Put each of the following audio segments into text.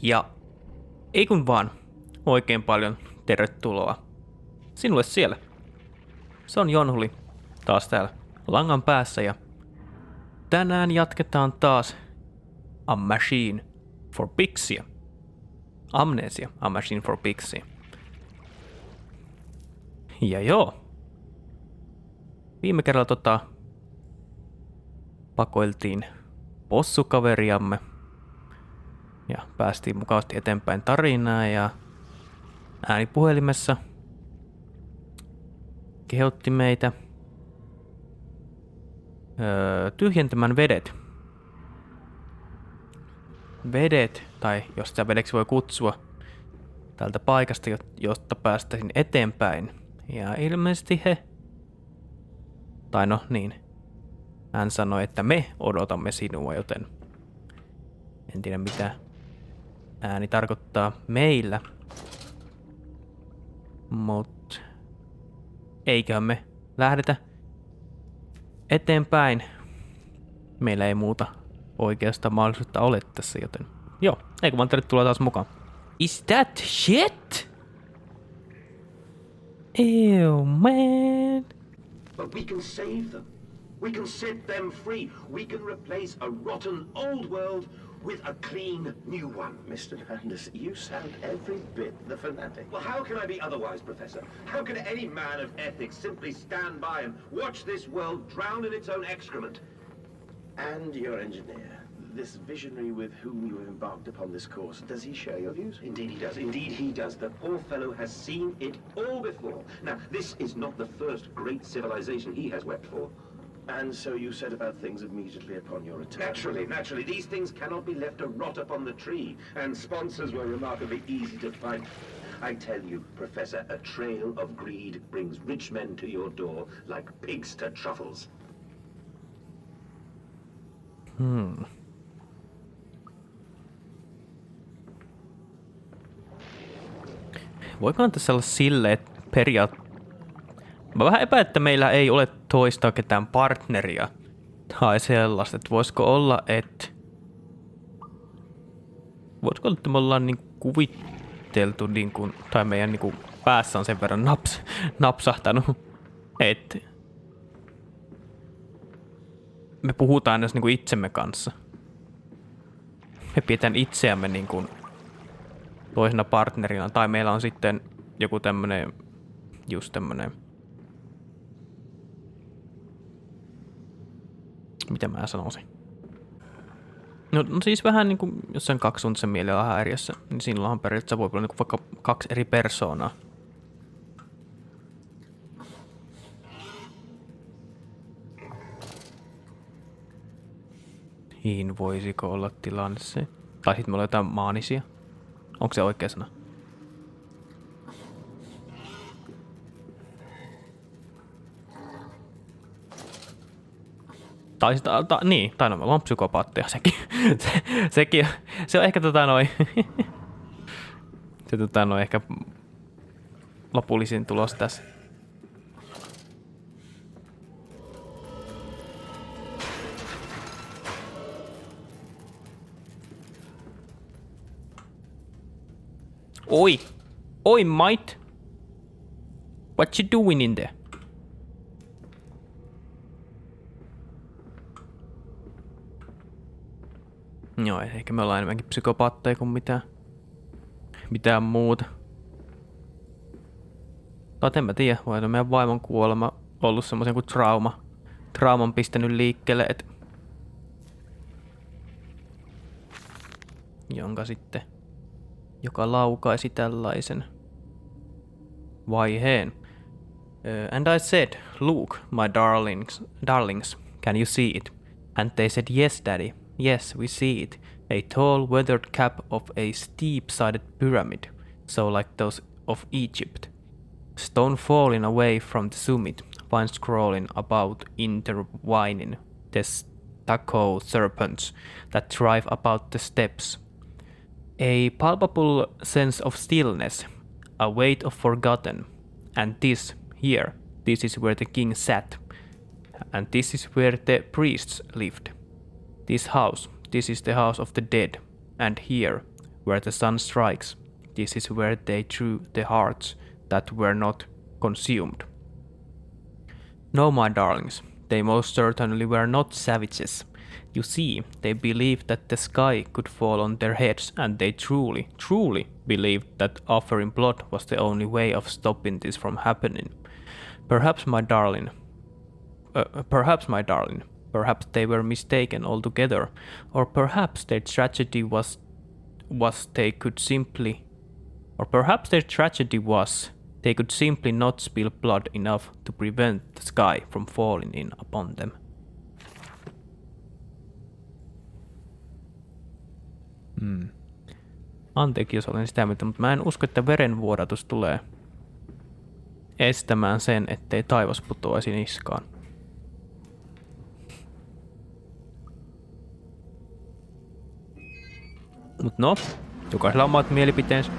Ja ei kun vaan oikein paljon tervetuloa sinulle siellä. Se on Jonhuli taas täällä langan päässä ja tänään jatketaan taas A Machine for Pixia. Amnesia, A Machine for Pixia. Ja joo. Viime kerralla pakoiltiin possukaveriamme ja päästiin mukavasti eteenpäin tarinaa ja äänipuhelimessa kehotti meitä tyhjentämään vedet. Vedet, tai jos sitä vedeksi voi kutsua, tältä paikasta, josta päästäisiin eteenpäin. Ja ilmeisesti hän sanoi, että me odotamme sinua, joten en tiedä mitä ääni tarkoittaa meillä. Mut eiköhän me lähdetä eteenpäin. Meillä ei muuta oikeastaan mahdollisuutta ole tässä, joten joo, eikö vaan tervetuloa taas mukaan. Is that shit? Ew, man. But we can save them. We can set them free. We can replace a rotten old world with a clean new one. Mr. Landis, you sound every bit the fanatic. Well, how can I be otherwise, Professor? How can any man of ethics simply stand by and watch this world drown in its own excrement? And your engineer, this visionary with whom you have embarked upon this course, does he share your views? Indeed he does. Indeed he does. The poor fellow has seen it all before. Now, this is not the first great civilization he has wept for. And so you set about things immediately upon your return? Naturally. These things cannot be left to rot upon the tree. And sponsors were remarkably easy to find. I tell you, Professor, a trail of greed brings rich men to your door like pigs to truffles. Voikohan tässä olla silleen, että mä vähän epäilen, että meillä ei ole toista ketään partneria tai sellaista, että voisiko olla, että me ollaan niin kuviteltu, niin kuin, tai meidän niin päässä on sen verran napsahtanut, että me puhutaan edes niin kuin itsemme kanssa. Me pidetään itseämme niin kuin toisena partnerina, tai meillä on sitten joku tämmönen, mitä mä sanoisin? No siis vähän niinku, jos sen kaksisuuntisen mielellä häiriössä, niin silloinhan periaatteessa voi olla niinku vaikka kaksi eri persoonaa. Niin voisiko olla tilanne se? Tai sitten me ollaan jotain maanisia. Onko se oikea sana? Tai me ollaan psykopaatteja sekin. Se on ehkä se ehkä lopullisin tulos tässä. Oi mate. What you doing in there? Joo, ehkä me ollaan enemmänkin psykopaatteja kuin mitään muuta. Tai en mä tiedä, voi meidän vaimon kuolema ollut semmoisen kuin trauman pistänyt liikkeelle, joka laukaisi tällaisen vaiheen. And I said, "Look, my darlings, can you see it?" And they said, "Yes, Daddy. Yes, we see it. A tall, weathered cap of a steep-sided pyramid, so like those of Egypt. Stone falling away from the summit, vines crawling about, intertwining the stucco serpents that thrive about the steps. A palpable sense of stillness, a weight of forgotten. And this is where the king sat. And this is where the priests lived. This is the house of the dead. And here, where the sun strikes. This is where they drew the hearts that were not consumed. No, my darlings, they most certainly were not savages. You see, they believed that the sky could fall on their heads, and they truly, truly believed that offering blood was the only way of stopping this from happening. Perhaps, my darling, perhaps they were mistaken altogether, or perhaps their tragedy was they could simply not spill blood enough to prevent the sky from falling in upon them. Anteeksi, jos olen sitä mieltä, mutta mä en usko, että verenvuodatus tulee estämään sen, ettei taivas putoaisi niskaan. Mut no, jokaisella on omat mielipiteensä.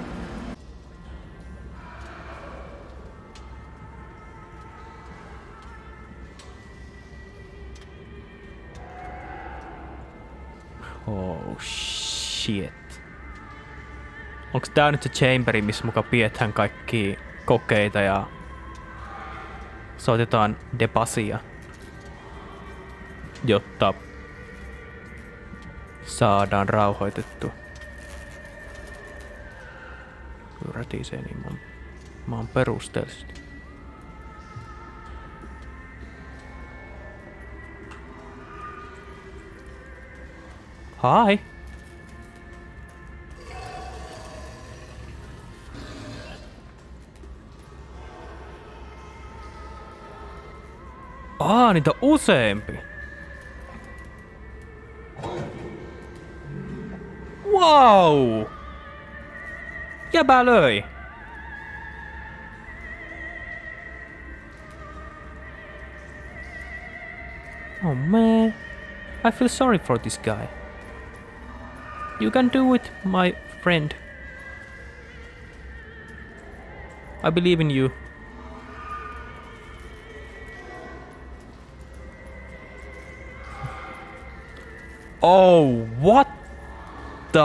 Oh shit. Onks tää nyt se chamberi, missä muka pidetään kaikki kokeita ja soitetaan debasia, jotta saadaan rauhoitettu? Rätisee, niin mä oon perusteellisesti. Hi! Niitä on useampi! Wow! Jäbä löi! Oh man, I feel sorry for this guy. You can do it, my friend. I believe in you. Oh, what the...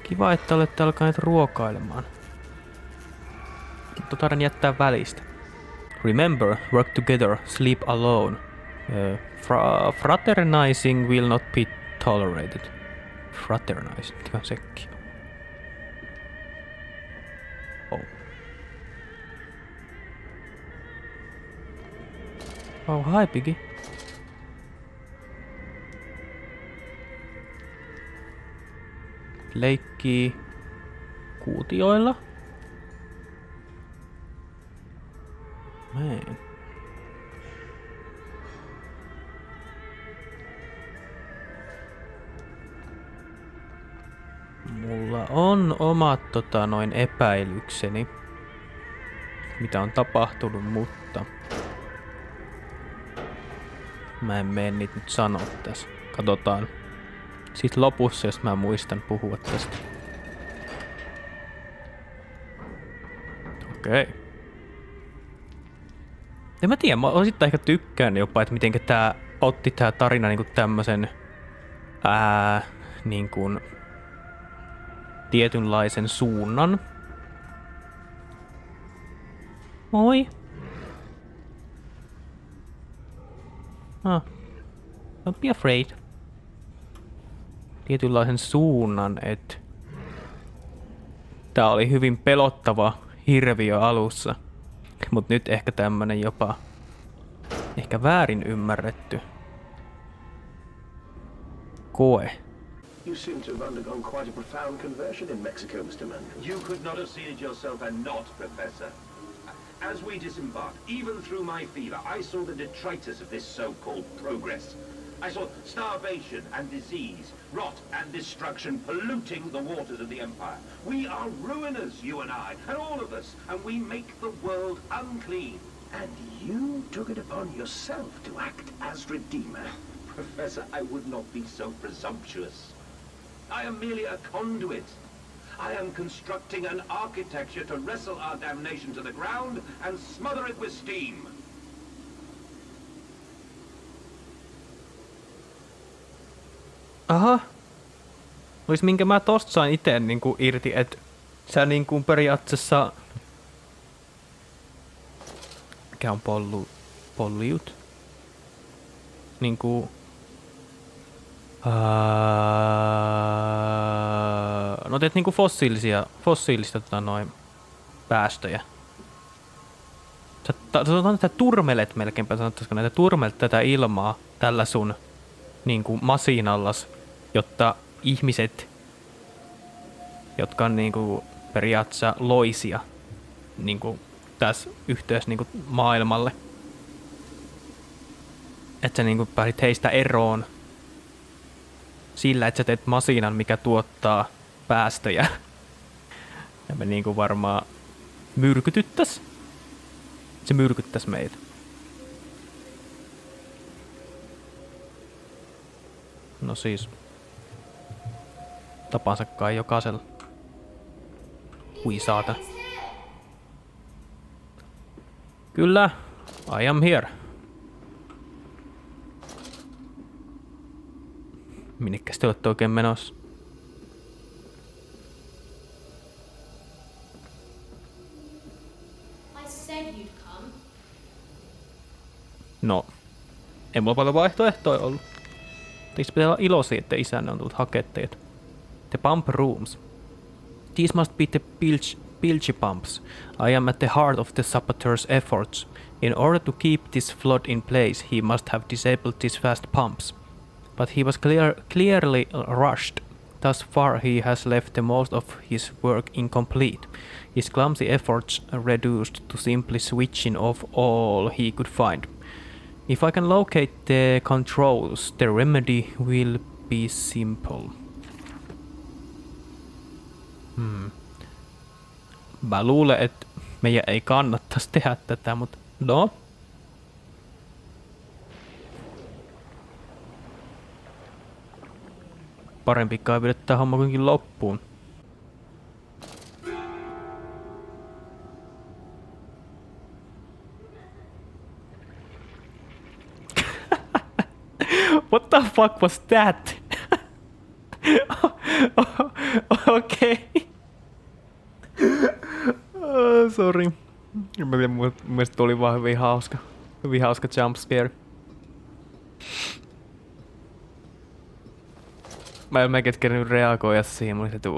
Kiva, että olette alkaneet ruokailemaan. Mutta taidan jättää välistä. Remember, work together, sleep alone. Fraternizing will not be tolerated. Fraternizing, mikä on sekin? Oh. Oh, hi Piggy. Leikkii kuutioilla. Man. Mulla on omat epäilykseni, mitä on tapahtunut, mutta mä en mene niitä nyt sanoa tässä. Katsotaan sit lopussa, jos mä muistan puhua tästä. Okei. En mä tiedä, mä osittain ehkä tykkään jopa, että mitenkä tää otti tää tarina niinku tämmösen niinku tietynlaisen suunnan. Moi. Don't be afraid. Tietynlaisen suunnan, että tää oli hyvin pelottava hirviö alussa, mut nyt ehkä tämmönen jopa ehkä väärin ymmärretty koe. You seem to have undergone quite a profound conversion in Mexico, Mr. Mann. You could not have seen it yourself and not, Professor. As we disembarked, even through my fever, I saw the detritus of this so-called progress. I saw starvation and disease, rot and destruction polluting the waters of the Empire. We are ruiners, you and I, and all of us, and we make the world unclean. And you took it upon yourself to act as Redeemer. Professor, I would not be so presumptuous. I am merely a conduit. I am constructing an architecture to wrestle our damnation to the ground and smother it with steam. Aha. Olis minkä mä tosta sain ite niinku irti, et sä niinku periaatteessa... Mikä on pollute? Niinku... No teet niinku fossiilista noin päästöjä. Sä turmelet melkeinpä, sanottaisiko näitä turmelet tätä ilmaa tällä sun niinku masinallas, jotta ihmiset, jotka on niinku periaatteessa loisia niinku tässä yhteydessä niinku maailmalle, että sä niinku pääsit heistä eroon sillä, että sä teet masinan, mikä tuottaa päästöjä. Ja me niinku varmaan myrkytyttäs. Se myrkyttäis meitä. No siis. Tapansa kai jokaisella. Hui saata. Kyllä. I am here. Minnekäs te olette oikein menossa? No, ei mulla paljon vaihtoehtoja ollut. Teistä pitää olla iloisia, että isänne on tullut hakea teitä. The pump rooms. These must be the bilge pumps. I am at the heart of the saboteur's efforts. In order to keep this flood in place, he must have disabled these fast pumps. But he was clearly rushed. Thus far he has left the most of his work incomplete. His clumsy efforts reduced to simply switching off all he could find. If I can locate the controls, the remedy will be simple. Mä luulen, että meidän ei kannattaisi tehdä tätä, mutta no. Parempi kai viedä tää homma kuitenkin loppuun. What the fuck was that? Okay. Sorry. Mä tiedän, mun mielestä tuli vaan hyvin hauska jump scare. Mä en melkein kerännyt reagoida siihen, mä olin että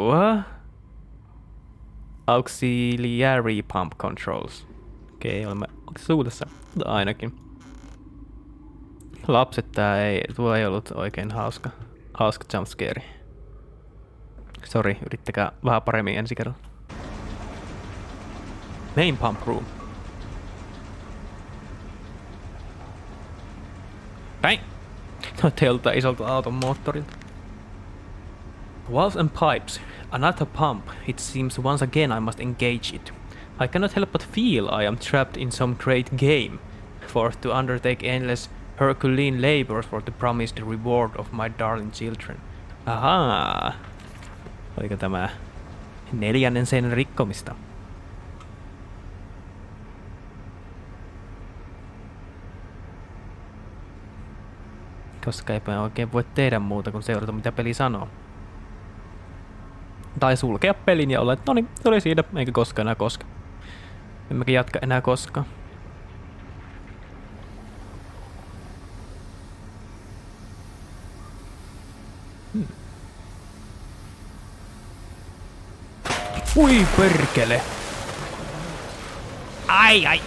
Auxiliary pump controls. Okei, olemme suudessa. Ainakin. Lapset, tuo ei ollut oikein hauska jumpscare. Sori, yrittäkää vähän paremmin ensi kerralla. Main pump room. Näin! No teiltä isolta auton moottorilta. Walls and pipes. Another pump. It seems once again I must engage it. I cannot help but feel I am trapped in some great game, forced to undertake endless Herculean labors for the promised reward of my darling children. Ahaa. Oliko tämä 4. seinän rikkomista? Koska eipä oikein voi tehdä muuta kuin seurata mitä peli sanoo. Tai sulkea pelin ja olla, että noniin, se oli siinä, eikä koskaan enää koska. Emmekä jatka enää koskaan. Ui perkele! Ai!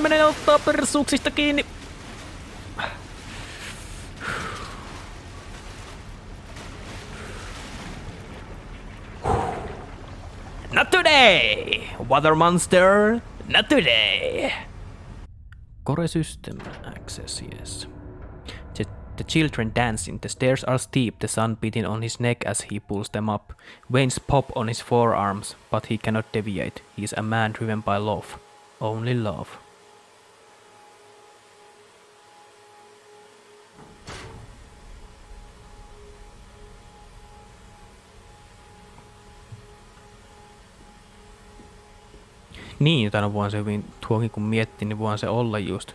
Mene, ottaa persuuksista kiinni. Not today! Water monster! Not today! Core system access, yes. The children dancing, the stairs are steep, the sun beating on his neck as he pulls them up. Veins pop on his forearms, but he cannot deviate. He is a man driven by love. Only love. Niin, tänä voin se hyvin tuokin kun miettii, niin voin se olla just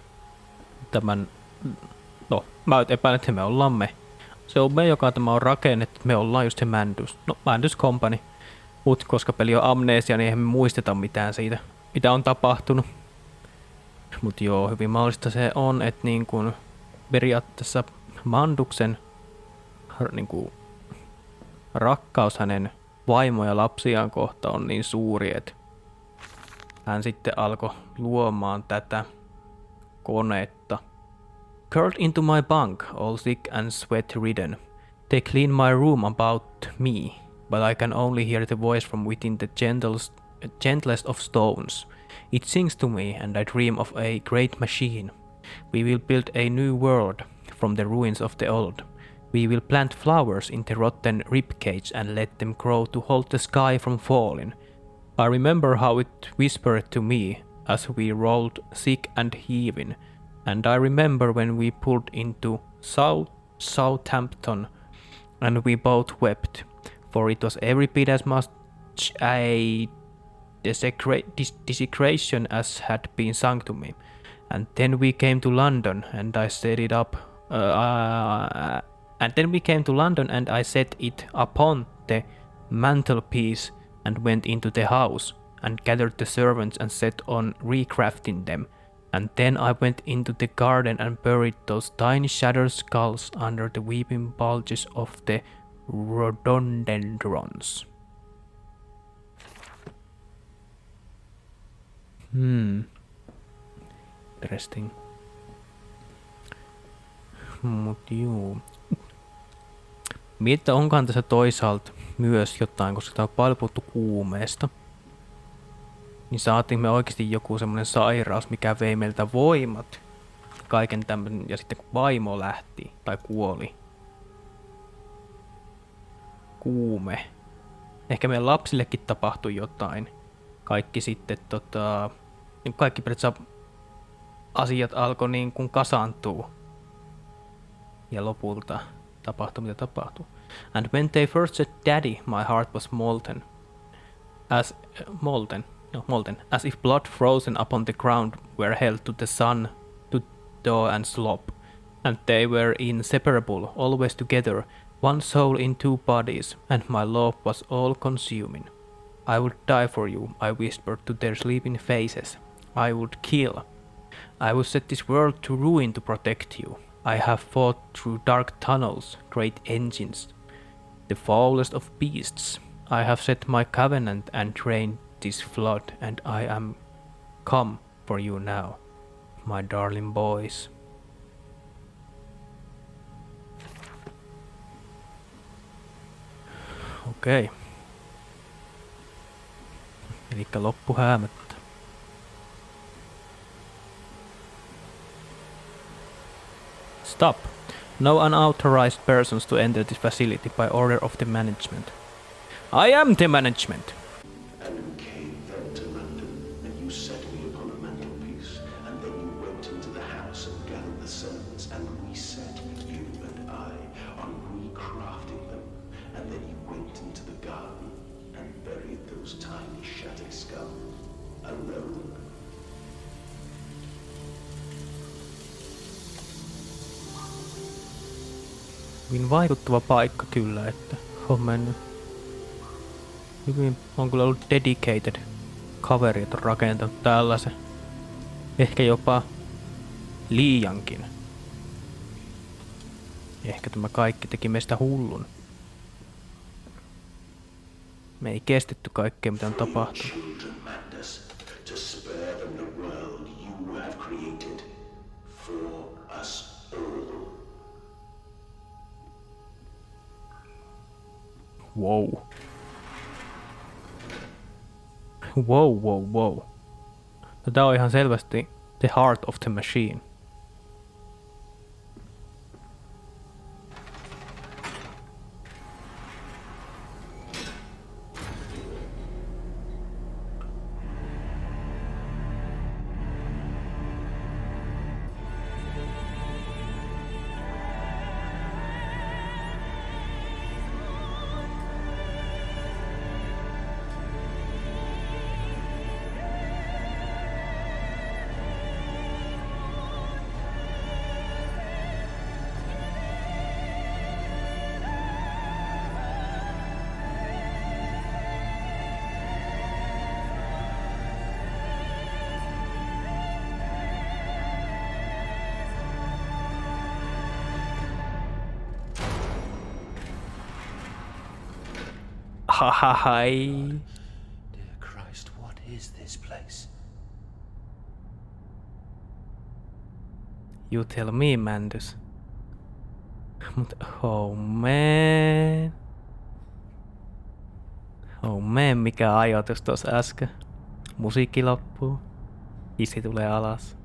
tämän, no mä epäilen, että me ollaan me. Se on me, joka tämä on rakennettu, me ollaan just se Mandus Company. Mut koska peli on Amnesia, niin eihän me muisteta mitään siitä, mitä on tapahtunut. Mut joo, hyvin mahdollista se on, että niin kun periaatteessa Manduksen niin kun rakkaus hänen vaimo- ja lapsiaan kohta on niin suuri, että hän sitten alkoi luomaan tätä konetta. Curled into my bunk, all sick and sweat-ridden. They clean my room about me, but I can only hear the voice from within the gentlest of stones. It sings to me, and I dream of a great machine. We will build a new world from the ruins of the old. We will plant flowers in the rotten ribcage and let them grow to hold the sky from falling. I remember how it whispered to me as we rolled sick and heaving, and I remember when we pulled into Southampton and we both wept, for it was every bit as much a desecration as had been sung to me. And then we came to London and I set it up. And then we came to London and I set it upon the mantelpiece and went into the house and gathered the servants and set on recrafting them. And then I went into the garden and buried those tiny shattered skulls under the weeping bulges of the rhododendrons. Interesting. Mut juu. Miettää onkaan tässä toisaalta myös jotain, koska tää on paljon puhuttu kuumeesta. Niin saatiin me oikeesti joku semmonen sairaus, mikä vei meiltä voimat. Kaiken tämmönen, ja sitten kun vaimo lähti, tai kuoli. Kuume. Ehkä meidän lapsillekin tapahtui jotain. Kaikki sitten kaikki periaatteessa asiat alkoi niin kuin kasaantuu. Ja lopulta tapahtui mitä tapahtui. And when they first said daddy, my heart was molten. As if blood frozen upon the ground were held to the sun, to thaw and slop. And they were inseparable, always together, one soul in two bodies, and my love was all consuming. I would die for you, I whispered to their sleeping faces. I would kill. I would set this world to ruin to protect you. I have fought through dark tunnels, great engines, the foulest of beasts. I have set my covenant and drained this flood, and I am come for you now, my darling boys. Okei. Elikkä loppu häämättä. Stop. No unauthorized persons to enter this facility by order of the management. I am the management. And you came then to London, and you set me upon a mantelpiece, and then you went into the house and gathered the servants, and reset you and I on recrafting them, and then you went into the garden and buried those tiny shattered skulls alone. Hyvin vaikuttava paikka kyllä, että on mennyt. Hyvin on kyllä ollut dedicated kaveri, että on rakentanut tällaisen. Ehkä jopa liiankin. Ehkä tämä kaikki teki meistä hullun. Me ei kestetty kaikkea mitä on tapahtunut. Wow. Wow. Tää on ihan selvästi the heart of the machine. Hi. Dear Christ, what is this place? You tell me, Mandus. Mut oh man. Oh man, mikä ajoitus tuossa äsken. Musiikki loppuu. Hissi tulee alas.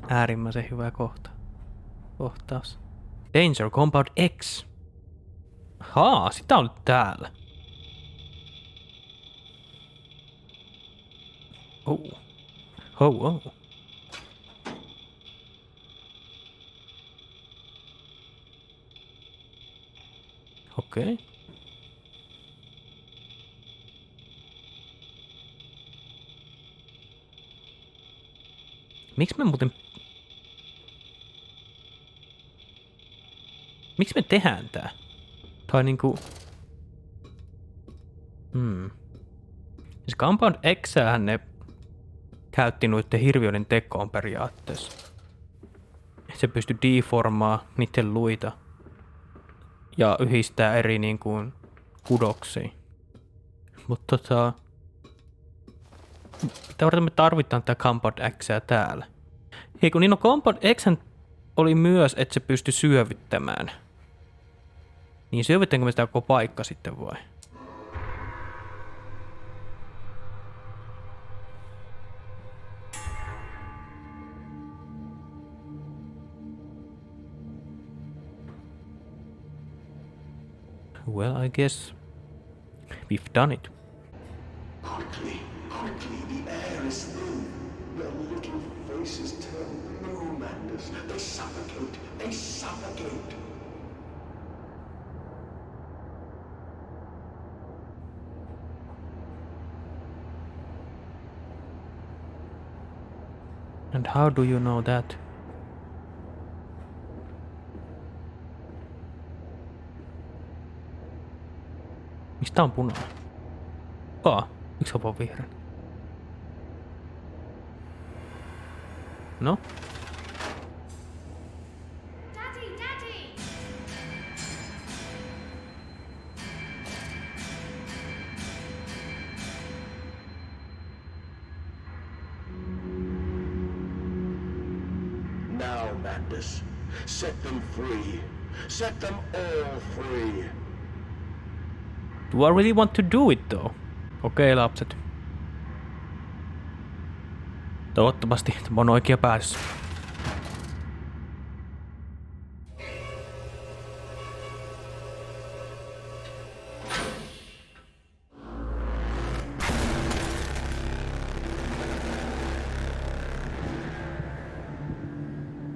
Äärimmäisen hyvä kohtaus. Danger, Compound X. Haa, sitä on täällä. Oh. Oh. Okei. Okay. Miksi me tehdään tää? Tai niinku... Siis Compound X:äähän ne käytti noitten hirviöiden tekoon periaatteessa. Se pystyi deformaa niiden luita. Ja yhdistää eri niinku kudoksiin. Mutta mitä varten me tarvitaan tää Compound X:ää täällä? Hei kun niin on Compound X:hän oli myös, että se pystyi syövyttämään. Niin syövyttäänkö me sitä koko paikka sitten vai? Well, I guess we've done it. Quickly, the air is thin. Their little faces turn blue, Mandus. They suffocate. And how do you know that? Mistä on punainen? Miksi on vihreä? No? Daddy! Now, Mandus, set them free. Set them all free. Do I really want to do it though? Okei, lapset. Toivottavasti tämä on oikea päätös.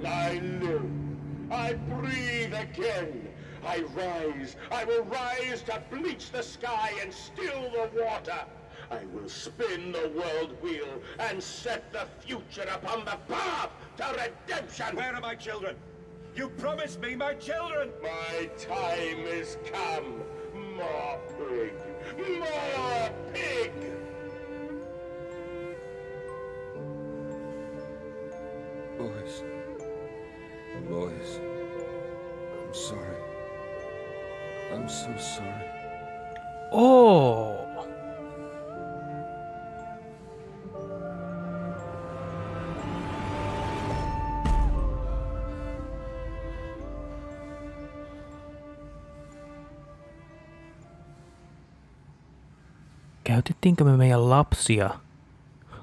I live. I breathe again. I will rise to bleach the sky and still the water. I will spin the world wheel and set the future upon the path to redemption. Where are my children? You promised me my children! My time is come. More pig. More pig! Boys. I'm sorry. I'm so sorry. Oh! Käytettiinkö me meidän lapsia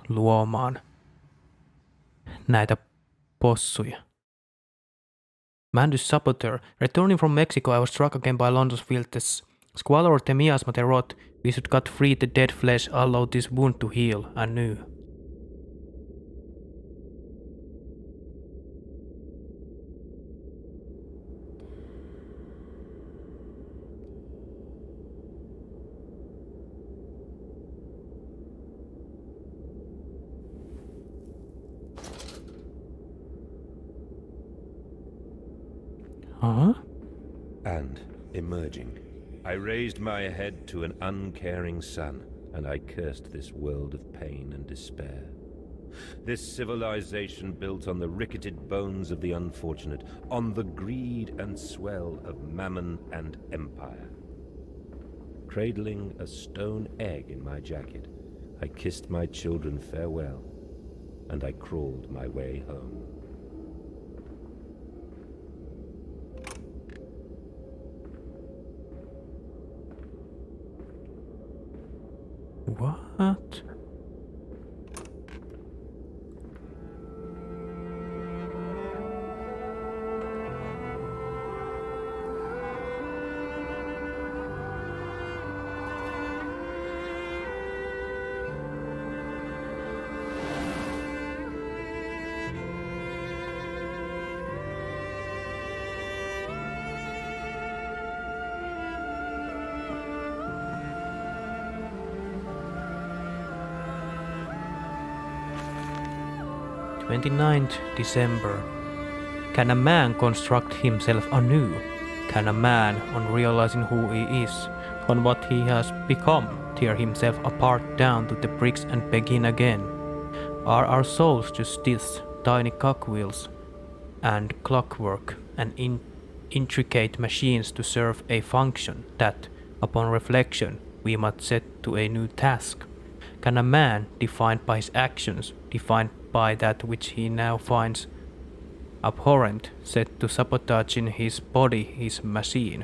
luomaan näitä possuja? Mandus Saboteur. Returning from Mexico, I was struck again by London's filters. Squalor or the miasma they wrought. We should cut free the dead flesh, allow this wound to heal anew. Huh? And, emerging, I raised my head to an uncaring sun, and I cursed this world of pain and despair. This civilization built on the ricketed bones of the unfortunate, on the greed and swell of mammon and empire. Cradling a stone egg in my jacket, I kissed my children farewell, and I crawled my way home. What? December 29th. Can a man construct himself anew? Can a man, on realizing who he is, on what he has become, tear himself apart down to the bricks and begin again? Are our souls just this, tiny cogwheels and clockwork and intricate machines to serve a function that, upon reflection, we must set to a new task? Can a man, defined by his actions, defined by that which he now finds abhorrent, set to sabotaging his body, his machine,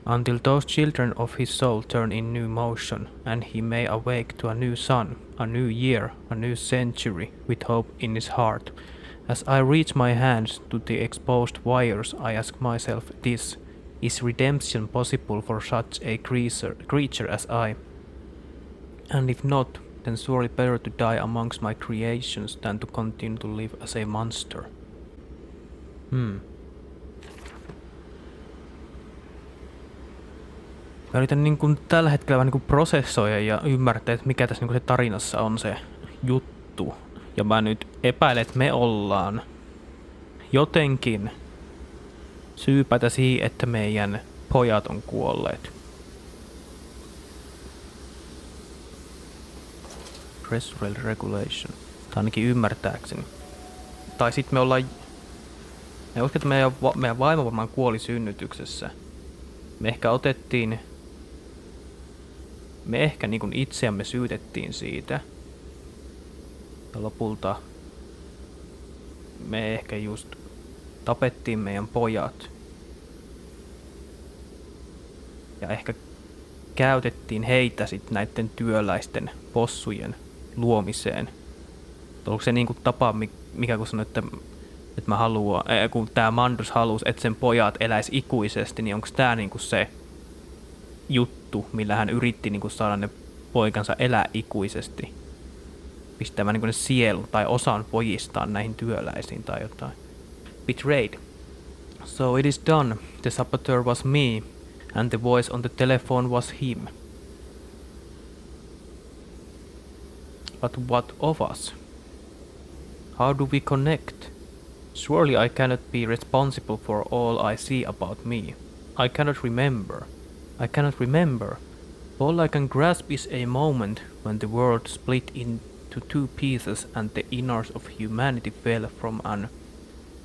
until those children of his soul turn in new motion, and he may awake to a new sun, a new year, a new century, with hope in his heart. As I reach my hands to the exposed wires, I ask myself this: is redemption possible for such a creature as I? And if not, then surely better to die amongst my creations than to continue to live as a monster. Mä yritän niin kuin tällä hetkellä vähän niin kuin prosessoida ja ymmärtää, että mikä tässä niin kuin se tarinassa on se juttu. Ja mä nyt epäilen, että me ollaan jotenkin syypäitä siihen, että meidän pojat on kuolleet. Pressure regulation. Tai ainakin ymmärtääkseni. Tai sit me ollaan... Me uskon, että meidän vaimo varmaan kuoli synnytyksessä. Me ehkä otettiin... Me ehkä niin kuin itseämme syytettiin siitä. Ja lopulta... Me ehkä just tapettiin meidän pojat. Ja ehkä käytettiin heitä sit näiden työläisten possujen luomiseen. Onko se niinku tapa, mikä kun sanoi, että mä haluan, kun tää Mandus halusi, että sen pojat eläis ikuisesti, niin onko tää niinku se juttu, millä hän yritti niinku saada ne poikansa elää ikuisesti? Pistämään niinku ne sielu tai osan pojistaan näihin työläisiin tai jotain. Betrayed. So it is done. The saboteur was me, and the voice on the telephone was him. But what of us? How do we connect? Surely I cannot be responsible for all I see about me. I cannot remember. I cannot remember. All I can grasp is a moment when the world split into two pieces and the innards of humanity fell from an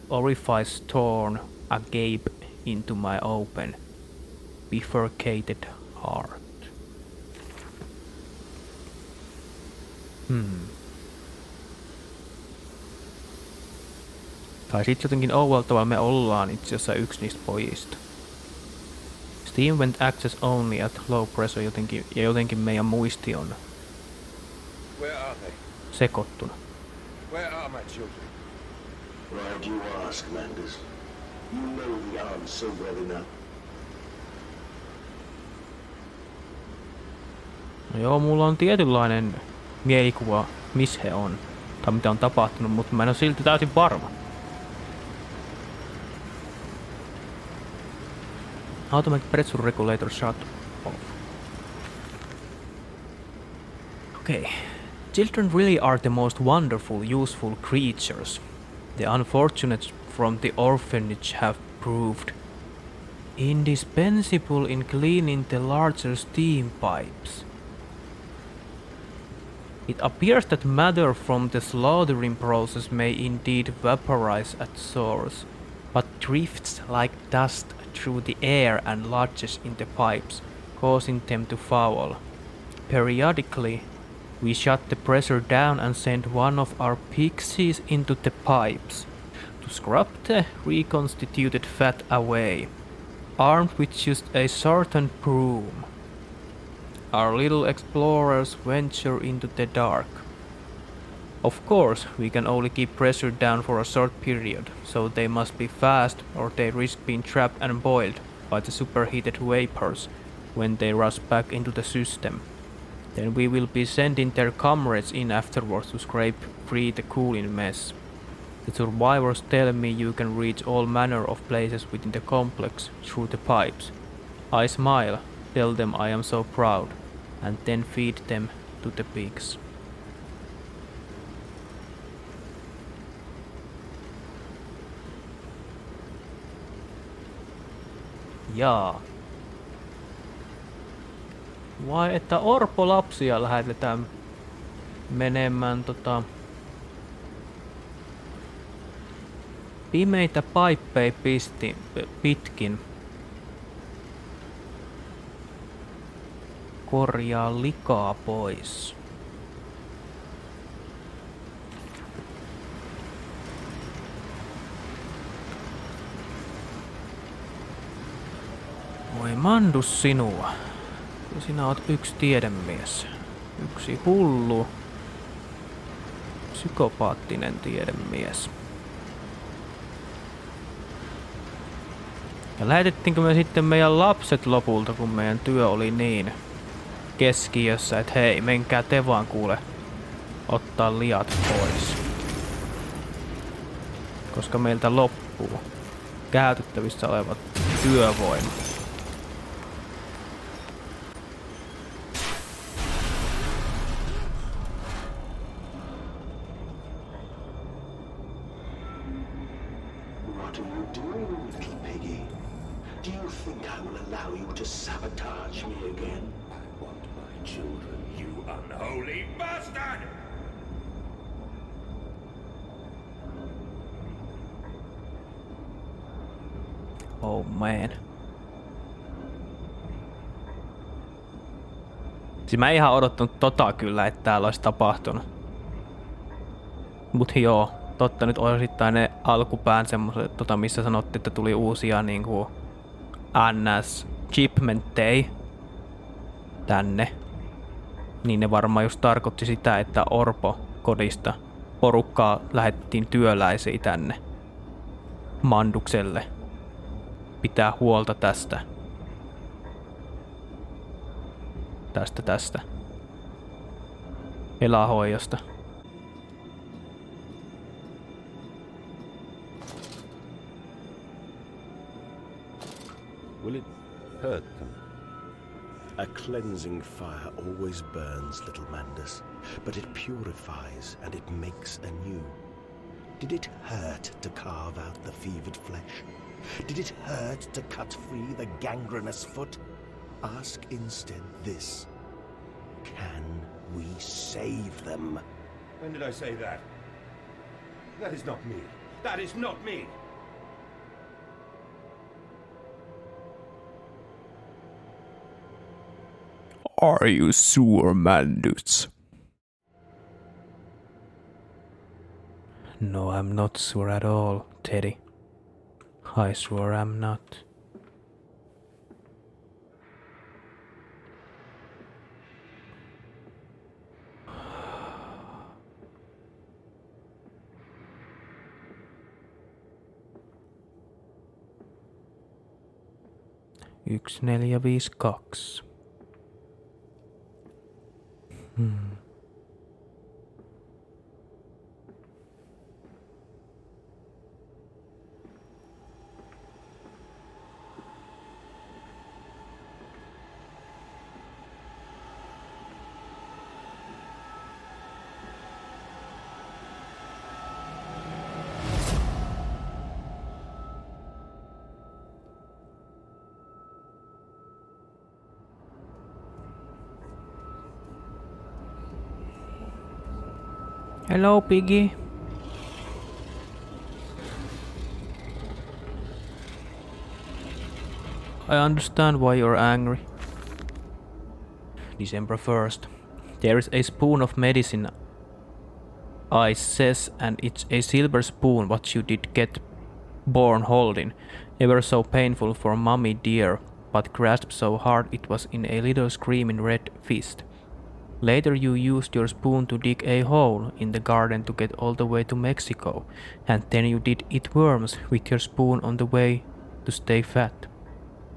orifice torn agape into my open, bifurcated heart. Tai sit jotenkin oudolla tavalla me ollaan itse asiassa yksi niistä pojista. Steam went access only at low pressure jotenkin, ja jotenkin meidän muisti on Where are they? sekottuna. Where are my children? Why do you ask, Mandus? You know the answer well enough. No joo, mulla on tietynlainen mielikuva, missä he on, tai mitä on tapahtunut, mutta mä en ole silti täysin varma. Automatic pressure regulator shut off. Okay. Children really are the most wonderful, useful creatures. The unfortunates from the orphanage have proved indispensable in cleaning the larger steam pipes. It appears that matter from the slaughtering process may indeed vaporize at source, but drifts like dust through the air and lodges in the pipes, causing them to foul. Periodically, we shut the pressure down and send one of our pixies into the pipes to scrub the reconstituted fat away, armed with just a certain broom. Our little explorers venture into the dark. Of course, we can only keep pressure down for a short period, so they must be fast or they risk being trapped and boiled by the superheated vapors when they rush back into the system. Then we will be sending their comrades in afterwards to scrape free the cooling mess. The survivors tell me you can reach all manner of places within the complex through the pipes. I smile, tell them I am so proud, and then feed them to the pigs. Jaa. Vai että orpolapsia lähetetään menemään pimeitä paippeja pitkin korjaa likaa pois. Voi mandus sinua. Sinä oot yksi tiedemies. Yksi hullu, psykopaattinen tiedemies. Ja lähetettiinkö me sitten meidän lapset lopulta, kun meidän työ oli niin keskiössä, että hei, menkää te vaan kuule ottaa liat pois. Koska meiltä loppuu käytettävissä oleva työvoima. What are you doing, little piggy? Do you think I will allow you to sabotage me again? I want my children, you unholy bastard! Oh man. Siis mä en ihan odottanut kyllä, että täällä olisi tapahtunut. Mut joo, totta nyt osittain ne alkupään semmoset, missä sanottiin, että tuli uusia niinku NS shipmentteja tänne. Niin ne varmaan just tarkoitti sitä, että Orpo-kodista porukkaa lähetettiin työläisiä tänne Mandukselle. Pitää huolta tästä. Tästä. Elähoidosta. Will it hurt them? A cleansing fire always burns, little Mandus, but it purifies and it makes anew. Did it hurt to carve out the fevered flesh? Did it hurt to cut free the gangrenous foot? Ask instead this. Can we save them? When did I say that? That is not me. That is not me! Are you sure, Mandus? No, I'm not sure at all, Teddy. I swear I'm not. Yksi, 4, 5, 2. Hello, piggy. I understand why you're angry. December 1st. There is a spoon of medicine, I says, and it's a silver spoon what you did get born holding. Ever so painful for mommy dear, but grasped so hard it was in a little screaming red fist. Later you used your spoon to dig a hole in the garden to get all the way to Mexico, and then you did eat worms with your spoon on the way to stay fat.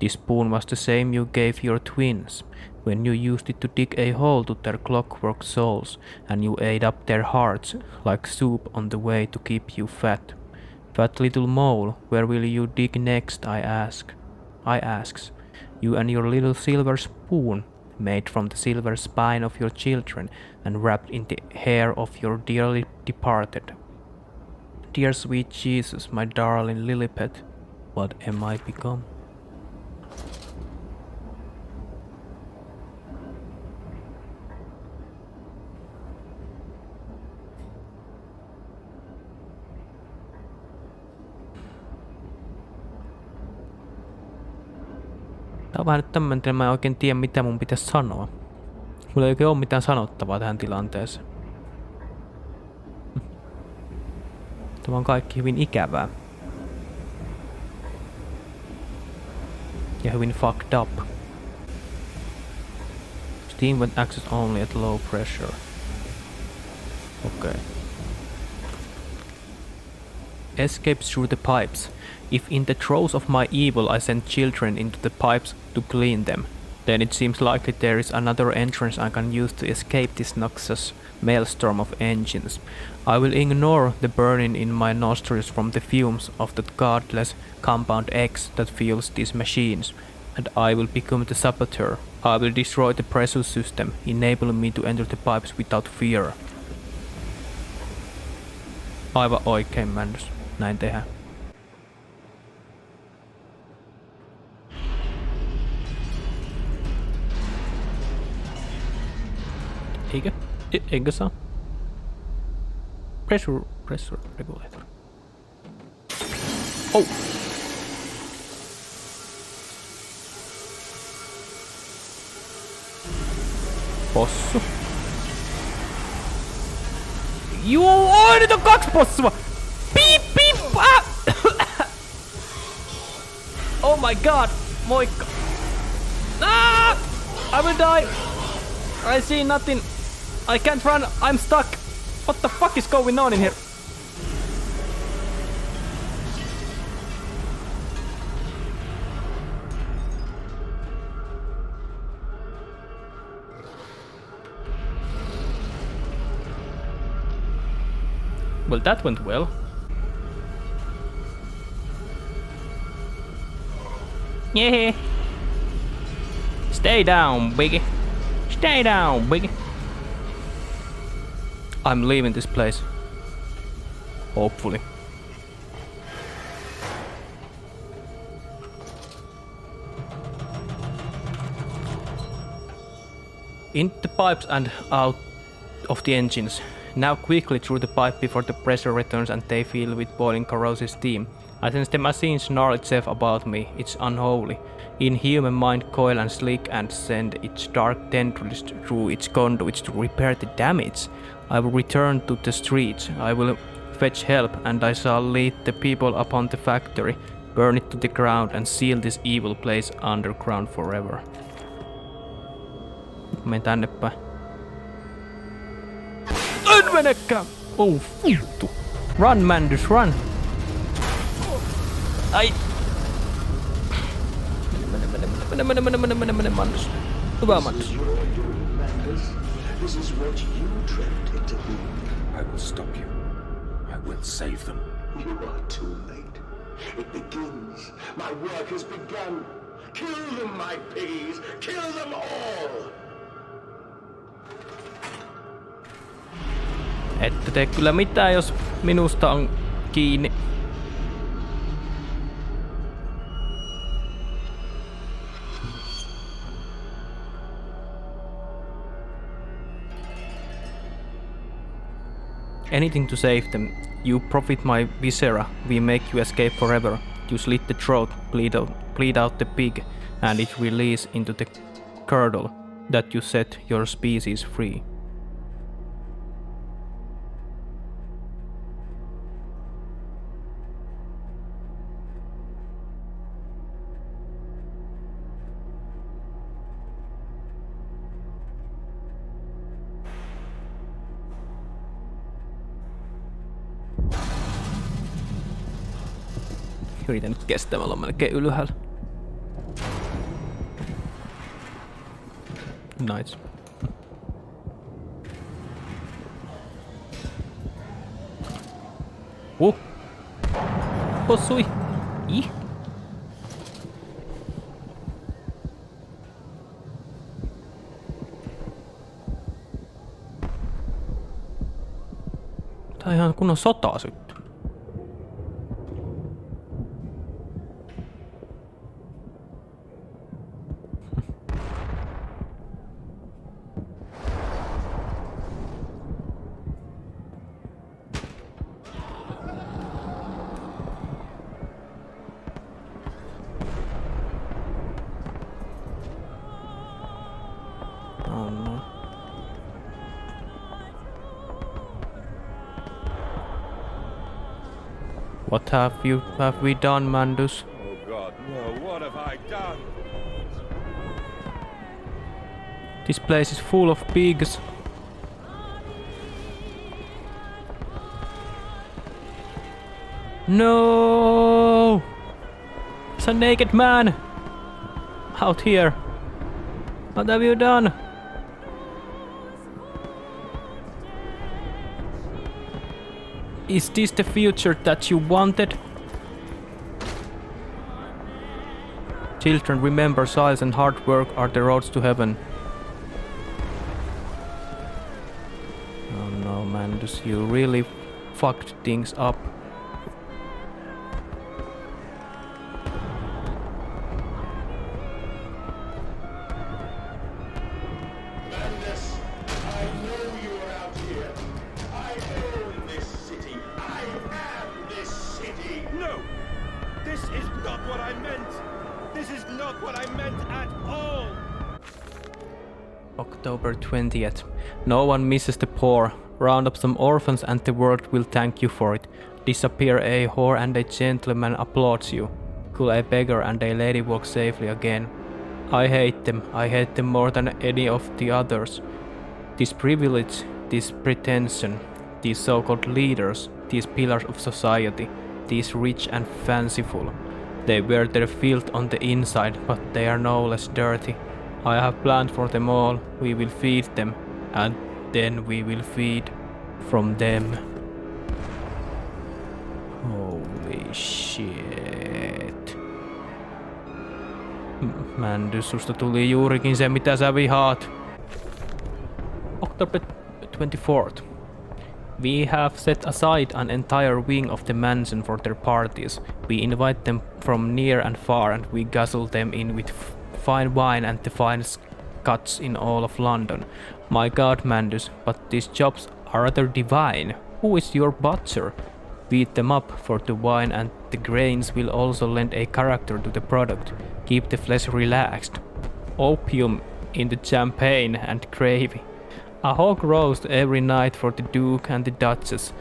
This spoon was the same you gave your twins, when you used it to dig a hole to their clockwork souls, and you ate up their hearts like soup on the way to keep you fat. Fat little mole, where will you dig next, I asks. You and your little silver spoon, made from the silver spine of your children and wrapped in the hair of your dearly departed. Dear sweet Jesus, my darling Lillipet, what am I become? Tää on vähän nyt tämmönen, että mä en oikein tiedä mitä mun pitäisi sanoa. Mulla ei oikein ole mitään sanottavaa tähän tilanteeseen. Tämä on kaikki hyvin ikävää. Ja hyvin fucked up. Steam when accessed only at low pressure. Okay. Escapes through the pipes. If in the throes of my evil I send children into the pipes to clean them, then it seems likely there is another entrance I can use to escape this noxious maelstrom of engines. I will ignore the burning in my nostrils from the fumes of that godless compound X that fuels these machines, and I will become the saboteur. I will destroy the pressure system, enabling me to enter the pipes without fear. Aivan oikein, Mandus. Näin tehdään. Eikö? Eikö saa? Pressure regulator. Oh! Possu. Joo, nyt on 2 possua! Piip, piip! Ah! Oh my god! Moikka! Ah! I will die! I see nothing. I can't run. I'm stuck. What the fuck is going on in here? Well, that went well. Yeah. Stay down, biggie. Stay down, biggie. I'm leaving this place. Hopefully. In the pipes and out of the engines. Now quickly through the pipe before the pressure returns and they fill with boiling corrosive steam. I sense the machine snarl itself about me. It's unholy. Inhuman mind coil and slick and send its dark tendrils through its conduits to repair the damage. I will return to the streets. I will fetch help and I shall lead the people upon the factory, burn it to the ground and seal this evil place underground forever. Menen tänne päin. En menekään! Oh, vittu. Run, Mandus, run! Ai! Mene, Mandus. Hyvä, Mandus. This is what you dreamt it to be. I will stop you. I will save them. You are too late. It begins. My work has begun. Kill them, my piggies. Kill them all. Ette tee kyllä mitään, jos minusta on kiinni. Anything to save them. You profit my viscera, we make you escape forever. You slit the throat, bleed out the pig, and it release into the curdle that you set your species free. Yritän nyt kestää, mä ollaan melkein ylhäällä. Nice. Possui! Ih! Tää on ihan kunnon sotaa sytty. Oh no. What have we done, Mandus? Oh God, no, what have I done? This place is full of pigs. No! It's a naked man! Out here. What have you done? Is this the future that you wanted? Children, remember, science and hard work are the roads to heaven. Oh no, Mandus, you really fucked things up. No! This is not what I meant! This is not what I meant at all! October 20th. No one misses the poor. Round up some orphans and the world will thank you for it. Disappear a whore and a gentleman applauds you. Kill a beggar and a lady walks safely again. I hate them. I hate them more than any of the others. This privilege, this pretension, these so-called leaders, these pillars of society, these rich and fanciful. They wear their filth on the inside, but they are no less dirty. I have planned for them all. We will feed them, and then we will feed from them. Holy shit. Mandus, susta tuli juurikin se, mitä sä vihaat. October 24th. We have set aside an entire wing of the mansion for their parties. We invite them from near and far, and we guzzle them in with fine wine and the finest cuts in all of London. My God, Mandus, but these jobs are rather divine. Who is your butcher? Beat them up, for the wine and the grains will also lend a character to the product. Keep the flesh relaxed. Opium in the champagne and gravy. A hog roast every night for the Duke and the Duchess.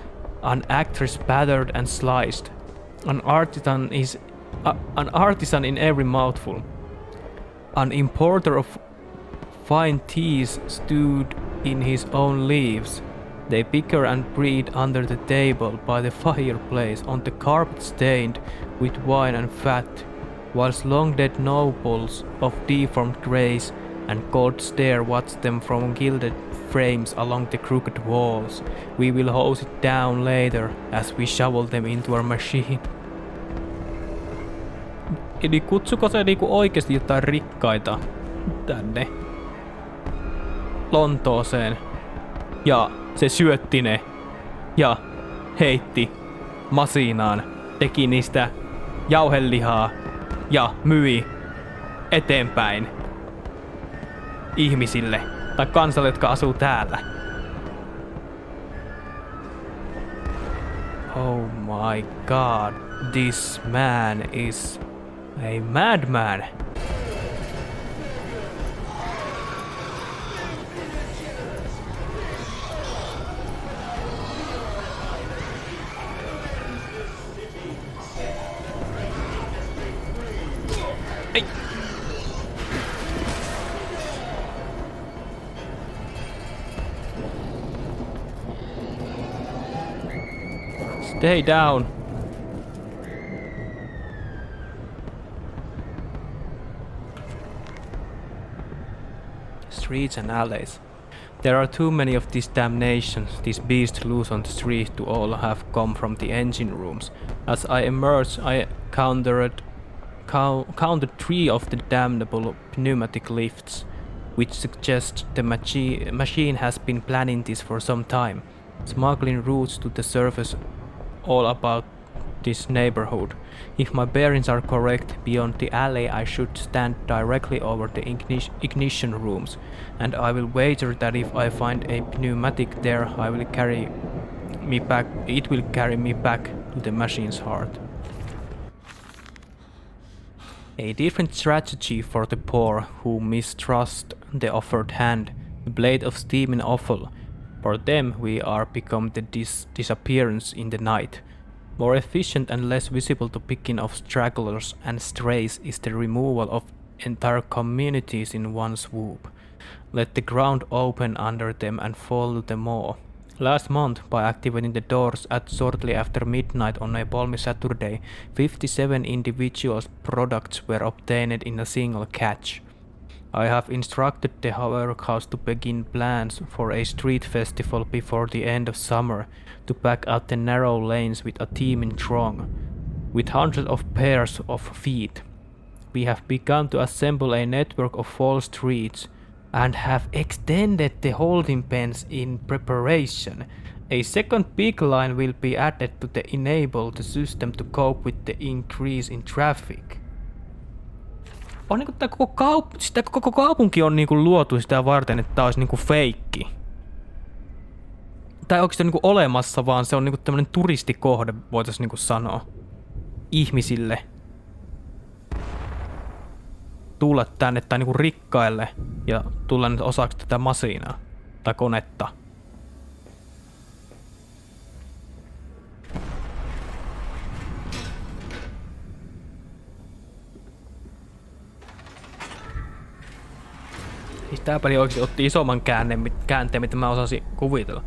An actress battered and sliced. An artisan in every mouthful. An importer of fine teas stewed in his own leaves. They bicker and breed under the table, by the fireplace, on the carpet stained with wine and fat, whilst long-dead nobles of deformed grace and cold stare watch them from gilded frames along the crooked walls. We will hose it down later as we shovel them into our machine. Eli kutsuko se niinku oikeesti jotain rikkaita tänne Lontooseen? Ja se syötti ne ja heitti masinaan, teki niistä jauhelihaa ja myi eteenpäin ihmisille tai kansalle, jotka asuu täällä. Oh my god, this man is a madman. Hey. Stay down. Streets and alleys. There are too many of these damnations, these beasts loose on the street to all have come from the engine rooms. As I emerged, I counted 3 of the damnable pneumatic lifts, which suggests the machine has been planning this for some time, smuggling routes to the surface all about this neighborhood. If my bearings are correct, beyond the alley I should stand directly over the ignition rooms, and I will wager that if I find a pneumatic there, it will carry me back to the machine's heart. A different strategy for the poor who mistrust the offered hand, a blade of steaming offal. For them we are become the disappearance in the night. More efficient and less visible to picking off stragglers and strays is the removal of entire communities in one swoop. Let the ground open under them and fall to them all. Last month, by activating the doors at shortly after midnight on a balmy Saturday, 57 individuals' products were obtained in a single catch. I have instructed the warehouse to begin plans for a street festival before the end of summer, to pack out the narrow lanes with a teeming throng. With hundreds of pairs of feet, we have begun to assemble a network of fall streets, and have extended the holding pens in preparation. A second big line will be added to enable the system to cope with the increase in traffic. On niinku tää koko kaupunki on niinku luotu sitä varten, että tää olisi niinku feikki. Tää ei oikeesti niinku olemassa, vaan se on niinku tämmönen turistikohde, voitais niinku sanoa. Ihmisille. Tulla tänne tai niinku rikkaille ja tulla nyt osaksi tätä masiinaa tai konetta. Siis tää peli oikeesti otti isomman käänteen, mitä mä osasin kuvitella.